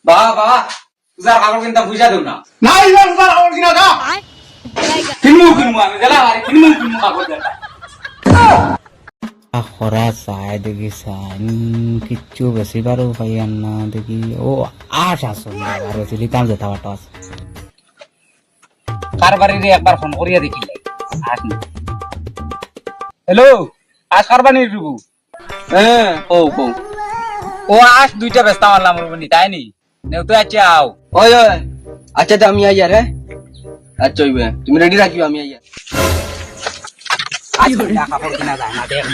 বাবা বাবা পূজার কাপড় কিনতে বুঝা দেব না না এবার উদার কাপড় কিনা যা কিনবো আমি গেলাম আরে কিনবো কাপড় দেখা খরা চাই দেখি চাই কিচ্ছু বেশি বারো পাইয়ান না দেখি ও আশ আসো আর লিতাম যেতে পারতো আছে কার বাড়িরে একবার ফোন করিয়া দেখি আস না হ্যালো আজ কারবানি রুবু হ্যাঁ ও আজ দুইটা ব্যস্ত মারলাম রুবনি তাই নি নেও তো আচ্ছা আও ওই ওই আচ্ছা তো আমি আইয়া রে আচ্ছা হইবে তুমি রেডি রাখিও আমি আইয়া আজ কাপড় কিনা যায় না দেখ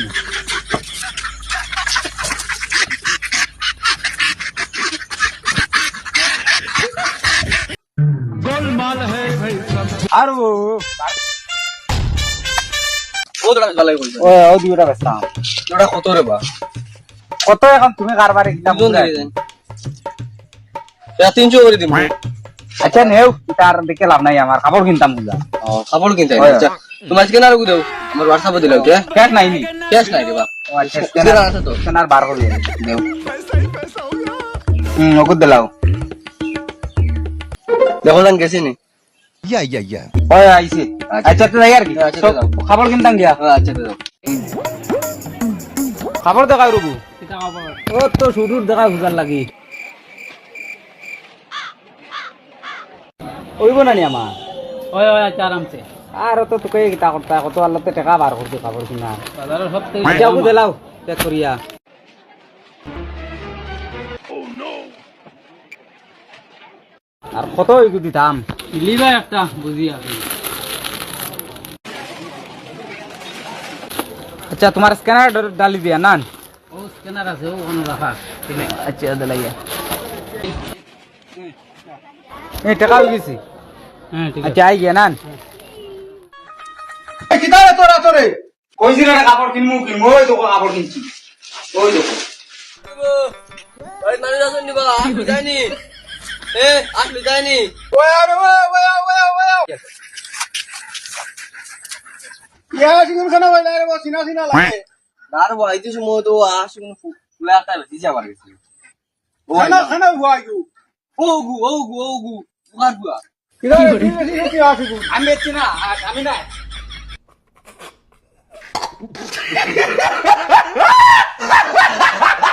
আর ও ও তোরা গালাই কইবে ও দুইটা ব্যস্ত তোরা কত রে বা কত এখন তুমি কারবারে কিনা দুজন বুঝাই দিয়ে দেন এটা 300 করে দিম আচ্ছা নেও তার দেখে লাভ নাই আমার কাপড় কিনতাম বুঝা ও কাপড় কিনতে আচ্ছা তুমি আজকে না রুকু দাও আমার WhatsApp এ দিলাও কে ক্যাশ নাই নি ক্যাশ নাই রে বা ও আচ্ছা স্ক্যানার আছে তো স্ক্যানার বার করে দেও ওকে দিলাও দেখো জান গেছে নি ওই আইছে আচ্ছা তো যাই আর কি আচ্ছা, সব দাও। খাবার কিনতাম গিয়া আচ্ছা দাও খাবার দেখাই রবু ও তো শুরুর দেখা বুঝার লাগি ওইব না নি আমার ওই ওই আচ্ছা আরামসে আর তো তোকে কিতা করতা কত আল্লাহতে টাকা বার করতে খাবার কিনা বাজারের সব আচ্ছা ওকে দিলাও চেক করিয়া আর কত ওইগু দিতাম লিবা একটা বুঝি আপনি আচ্ছা তোমার স্ক্যানার ডালি দিয়া নান ও স্ক্যানার আছে ও ওখানে রাখা আচ্ছা দিলাইয়া এই টাকা হয়ে গেছি হ্যাঁ ঠিক আছে আচ্ছা আই গিয়া নান কিতা রে তোরা তোরে কইছিল না কাপড় কিনমু ওই তো কাপড় কিনছি ওই দেখো ওই মানে যাসনি বা আসলি যায়নি এ আসলি যায়নি ওই আরে ওই ইয়া সিগুন খানা হইলা রে সিনা সিনা লাগে আর ভাই দিস মো তো আসুন ফুলা কাল দিছে আবার গেছে খানা খানা হুয়াইগু ওগু উগার বুয়া কিতা রে কি আসিগু আমি এসছি না আমি না ha ha ha